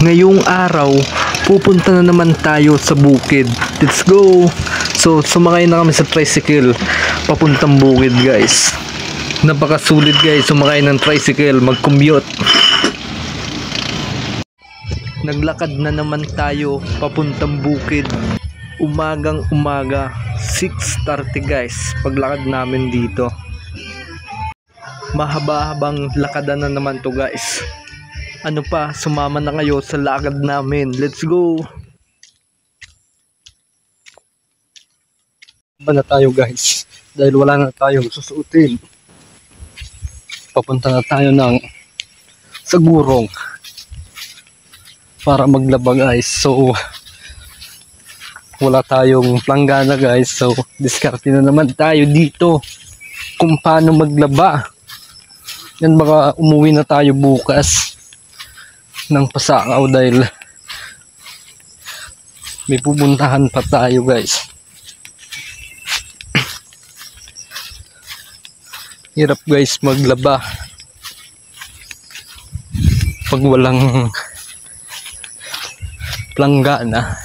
Ngayong araw, pupunta na naman tayo sa bukid. Let's go! So, sumakay na kami sa tricycle papuntang bukid, guys. Napakasulit, guys, sumakay ng tricycle, mag-commute. Naglakad na naman tayo papuntang bukid. Umagang umaga, 6:30, guys, paglakad namin dito. Mahaba-habang lakadan na naman to, guys. Ano pa, sumama na kayo sa lakad namin. Let's go! Ba na tayo, guys, dahil wala na tayong susuotin. Papunta na tayo ng Sagurong para maglaba, guys. So wala tayong planggana, guys, so diskarte na naman tayo dito kung paano maglaba. Yan, baka umuwi na tayo bukas ng Pasakaw dahil may pupuntahan pa tayo, guys. Hirap, guys, maglaba pag walang planggana.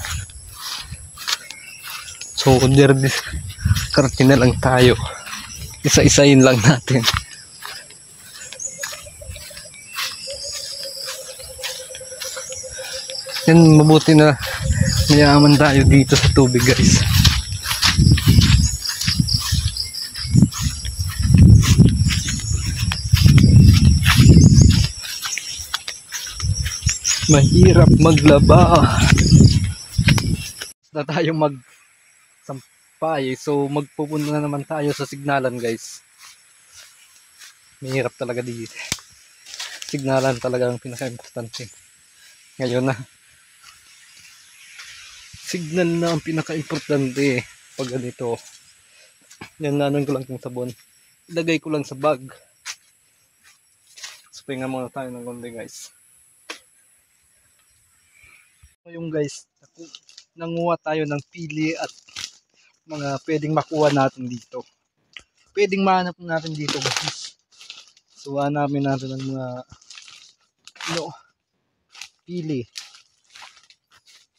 So diskarte na lang tayo, isa-isahin lang natin. Yan, mabuti na mayaman tayo dito sa tubig, guys. Mahirap maglaba. Na tayo magsampay, so magpupunta na naman tayo sa signalan, guys. Mahirap talaga dito. Signalan talaga ang pinaka-importante ngayon na. Signal na ang pinaka-importante pag ganito. Yan, nanon ko lang yung sabon. Ilagay ko lang sa bag. So, pahinga muna tayo ng konti, guys. So, yung guys, nanguha tayo ng pili at mga pwedeng makuha natin dito. Pwedeng mahanap natin dito, guys. So, hanapin natin ng mga pili.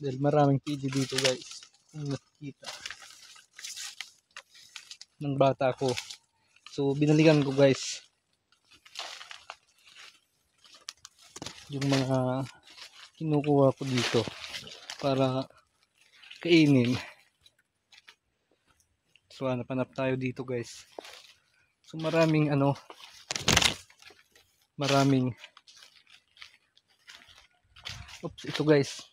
Dahil maraming pili dito, guys. Kung nakikita ng bata ko. So binalikan ko, guys, yung mga kinukuha ko dito para kainin. So hanap tayo dito, guys. So maraming ito, guys,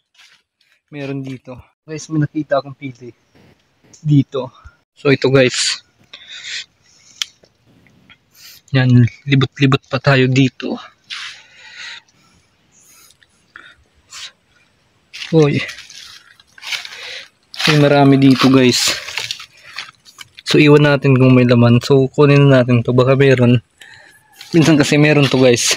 meron dito, guys. May nakita akong pili dito. So ito, guys, yan, libot-libot pa tayo dito. Uy, may marami dito, guys. So iwan natin kung may laman. So kunin natin to, baka meron. Minsan kasi meron to, guys.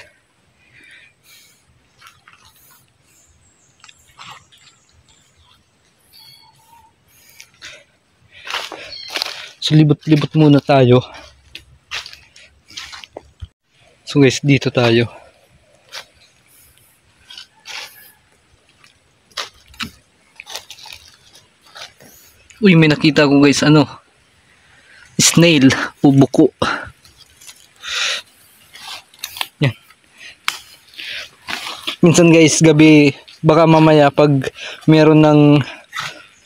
So libot-libot muna tayo. So guys, dito tayo. Uy, may nakita ko, guys, snail o buko. Yan. Minsan, guys, gabi, baka mamaya pag meron ng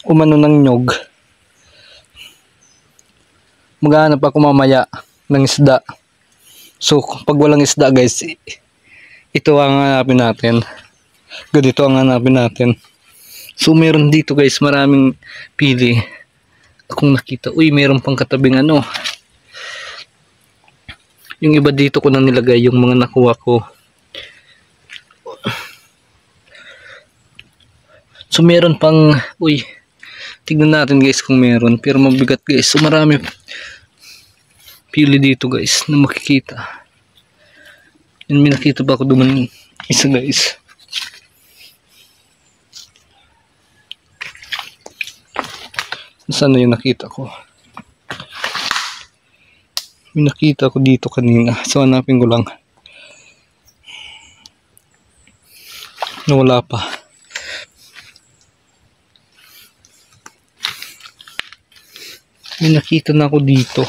umano ng nyog, maghahanap ako mamaya ng isda. So pag walang isda, guys, ito ang hanapin natin. Ganito ang hanapin natin. So meron dito, guys, maraming pili akong nakita. Uy, meron pang katabing yung iba dito ko na nilagay yung mga nakuha ko. So meron pang, uy, tignan natin, guys, kung meron. Pero mabigat, guys. So marami pili dito, guys, na makikita. Yan, may nakita ba ako duman isa, guys. Saan na yung nakita ko? May nakita ko dito kanina. So hanapin ko lang. Nawala pa. May nakita na ako dito.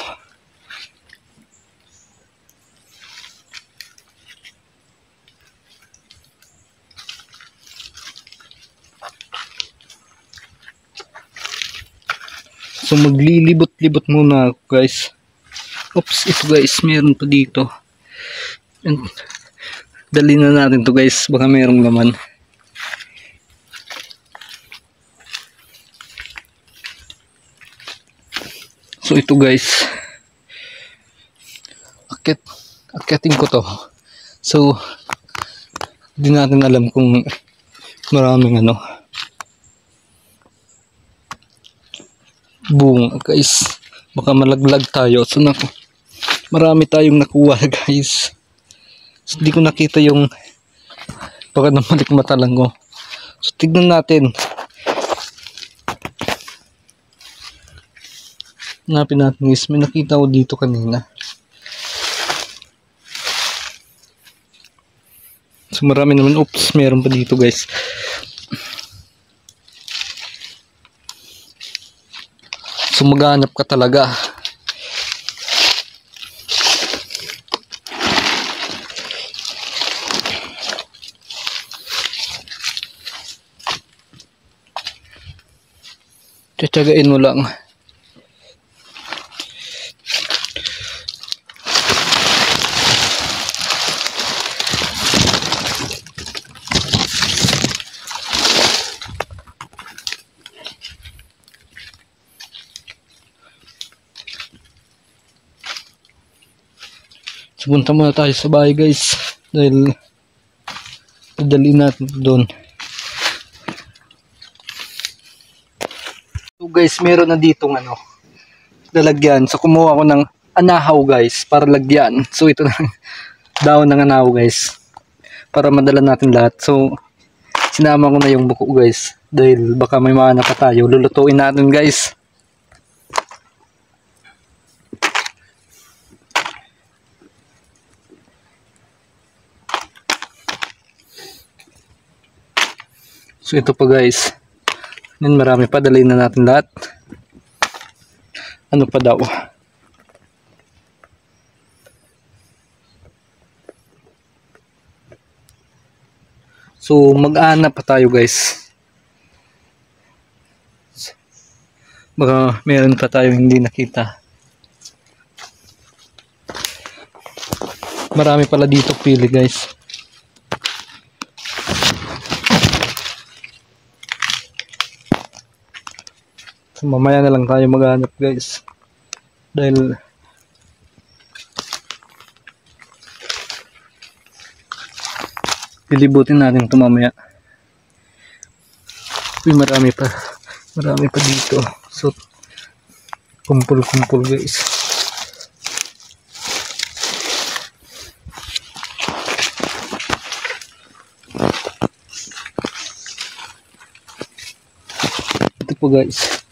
So maglilibot-libot muna ako guys. Oops, ito guys, meron pa dito. And, dali na natin to guys, baka merong laman. So ito guys, akyatin ko to. So hindi natin alam kung maraming bunga guys, baka malaglag tayo. So marami tayong nakuha guys. So, hindi ko nakita yung, baka namalik mata lang ko. So tignan natin. Hanapin natin guys, may nakita ko dito kanina. So marami naman. Oops, meron pa dito guys. So maghanap ka talaga. Tiyagain mo lang. Punta muna tayo sa bahay guys, dahil padali natin doon. So guys, meron na ditong lalagyan. So kumuha ako ng anahaw guys para lagyan. So ito na daon ng anahaw guys para madala natin lahat. So sinama ko na yung buko guys dahil baka may mana pa tayo. Lulutuin natin guys. So ito pa guys. Yan, marami pa. Dalhin na natin lahat. Ano pa daw? So mag-aanap pa tayo guys. Baka meron pa tayo hindi nakita. Marami pala dito pili guys. So, mamaya na lang tayo maghanap guys. Dahil pilibutin natin ito mamaya. Uy, marami pa dito. So kumpul-kumpul guys. Ito po guys.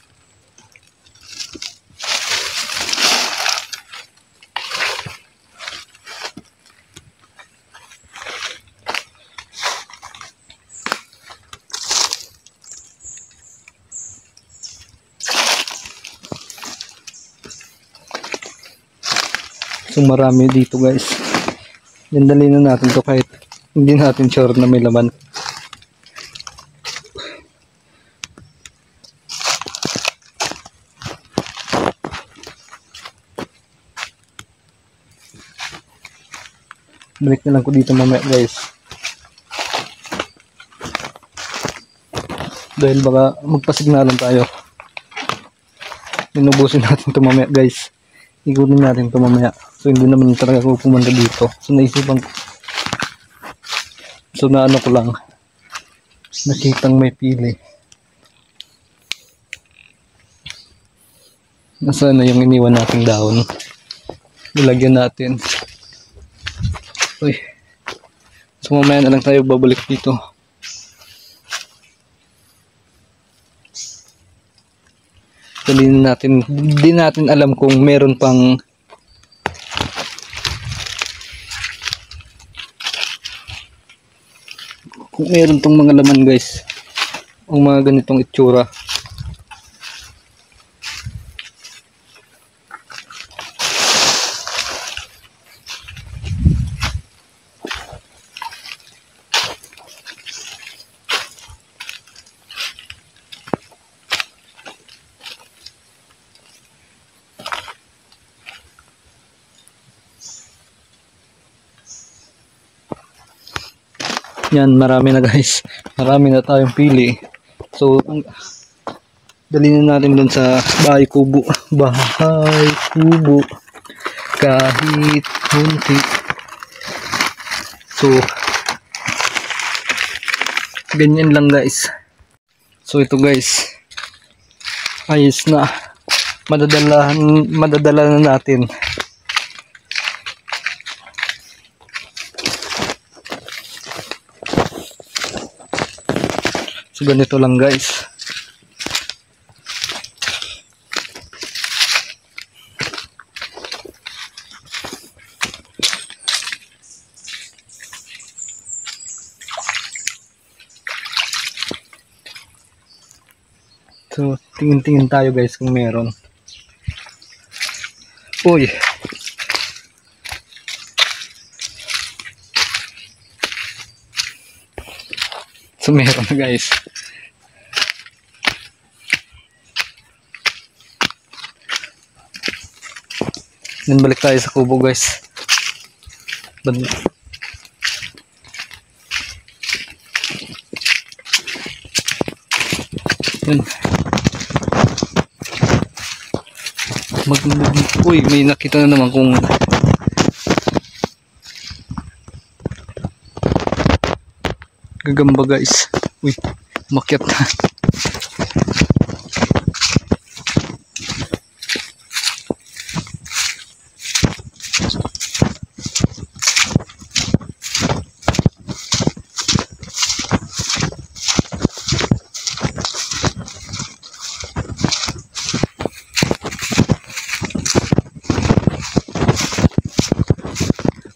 So marami dito guys. Yan, dali na natin to kahit hindi natin sure na may laman. Balik na lang ko dito mamaya guys. Dahil baka magpasignalan tayo. Inubusin natin to mamaya guys. Igunin natin to mamaya. So hindi naman talaga ako pumunta dito. So naisipan ko. So naano ko lang. Nakitang may pili. Nasaan na yung iniwan nating dahon. Nilagyan natin. Uy. So mamaya na lang tayo babalik dito. Dali natin. Hindi natin alam kung meron pang tong mga laman guys. Ang mga ganitong itsura. Yan, marami na guys. Marami na tayong pili. So, dali na natin dun sa bahay kubo. Bahay kubo. Kahit hunti. So, ganyan lang guys. So, ito guys. Ayos na. Madadala na natin. So, ganito lang guys. So, tingin-tingin tayo guys kung meron. Uy! So, meron na guys. Yan, balik tayo sa kubo guys. Yan. Uy, may nakita na naman kung gagamba guys. Uy, makyat na.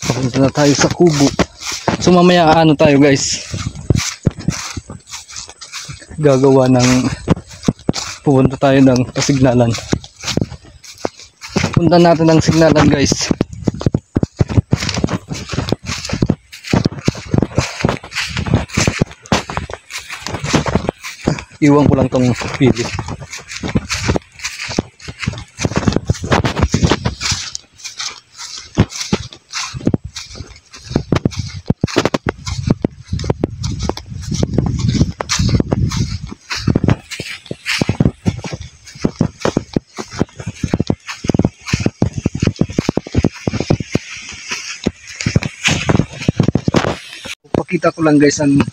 Papunta na tayo sa kubo. So mamaya ano tayo guys, gagawa ng, pupunta tayo ng pasignalan. Punta natin ng signalan guys. Iwan ko lang tong pili. Pakita ko lang guys ang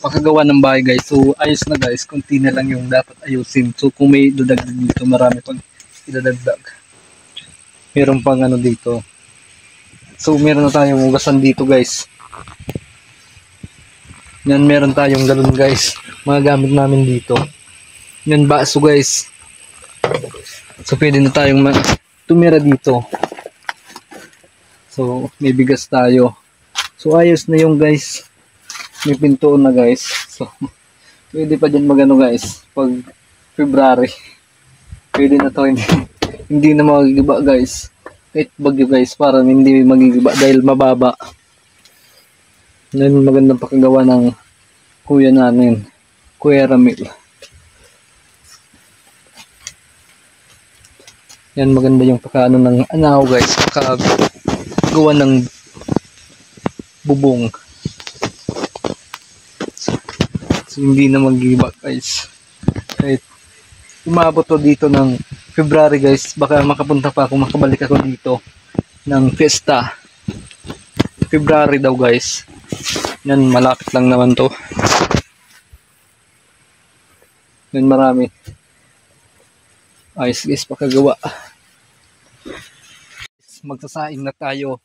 pakagawa ng bahay guys. So ayos na guys, konti na lang yung dapat ayusin. So kung may dadagdag dito, marami pang idadagdag. Meron pang ano dito. So meron na tayong ugasan dito guys. Yan, meron tayong galon guys, mga gamit namin dito. Yan, baso guys. So pwede na tayong tumira dito. So may bigas tayo. So ayos na yung guys. May pintuan na guys. So pwede pa dyan magano guys. Pag February, pwede na to. Hindi na magigiba guys. Kahit bagyo guys, parang hindi magigiba dahil mababa. Yan, magandang pakagawa ng kuya namin, Kuya Ramil. Yan, maganda yung pakaano ng anaw guys. Pakagawa ng bubong. So hindi na magigiba guys. Kahit umabot to dito ng February guys, baka makapunta pa ako, makabalik ako dito ng fiesta. February daw guys. Yan, malapit lang naman to. Yan, marami. Ayos guys, pakagawa. Magsasaing na tayo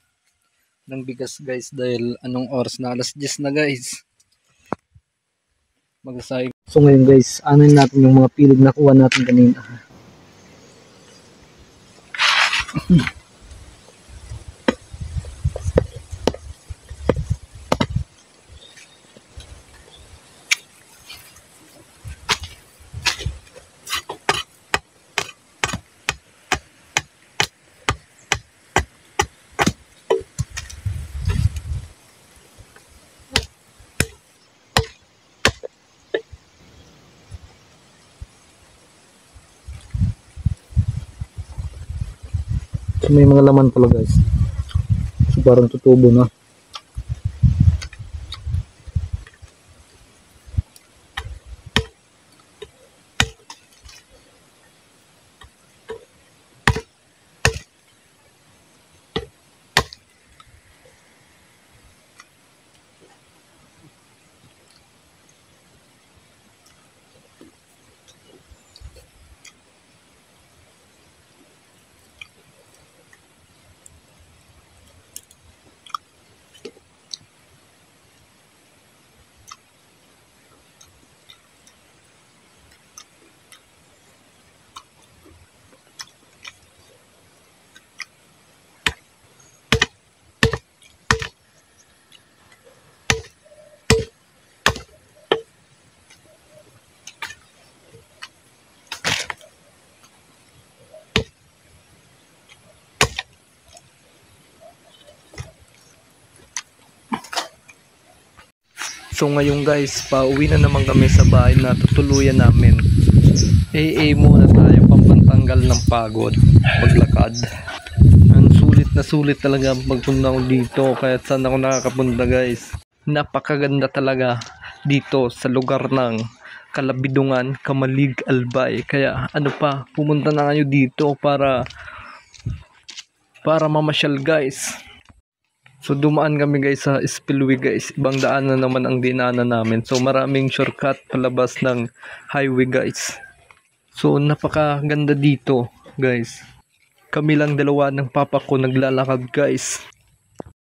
ng bigas guys dahil anong oras na, alas 10 na guys. Magsasaing. So ngayon guys, anuin natin yung mga pilig na kuha natin kanina. So, may mga laman pala guys. So parang tutubo na. So ngayon guys, pauwi na naman kami sa bahay na tutuluyan namin. AA muna tayo pampantanggal ng pagod paglakad. Ang sulit talaga ang pagpunta ko dito, kahit saan ako nakakapunta guys. Napakaganda talaga dito sa lugar ng Kalabidungan, Kamalig, Albay. Kaya ano pa, pumunta na kayo dito para mamasyal guys. So dumaan kami guys sa spillway guys. Ibang daan na naman ang dinaanan namin. So maraming shortcut palabas ng highway guys. So napakaganda dito guys. Kami lang dalawa ng papa ko naglalakad guys.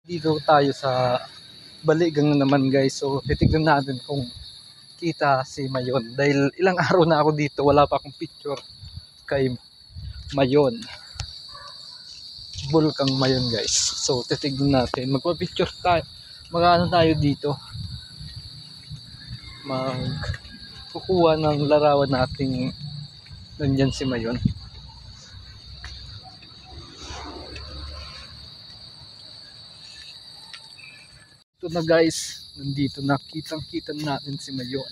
Dito tayo sa Baligang na naman guys. So titignan natin kung kita si Mayon. Dahil ilang araw na ako dito, wala pa akong picture kay Mayon. Bulkang Mayon guys. So titignan natin, magpa-picture tayo, mag-ano tayo dito, magkukuha ng larawan nating nandyan si Mayon. Ito na guys, nandito na, kitang kita natin si Mayon.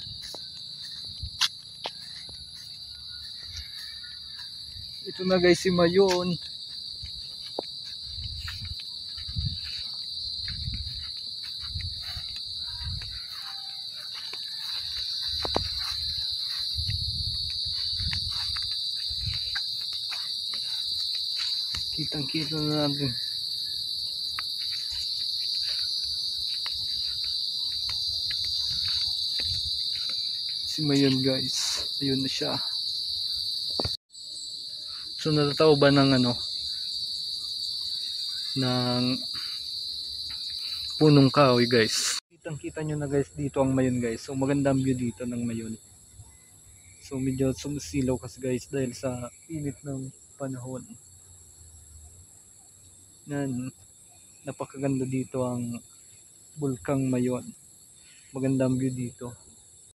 Ito na guys si Mayon. Kitang kita na natin. Si Mayon guys. Ayun na siya. So natatawa ba ng ng punong kahoy guys. Kitang kita nyo na guys dito ang Mayon guys. So magandang view dito ng Mayon. So medyo sumisilaw kasi guys dahil sa init ng panahon. Yan, napakaganda dito ang Bulkang Mayon. Magandang view dito.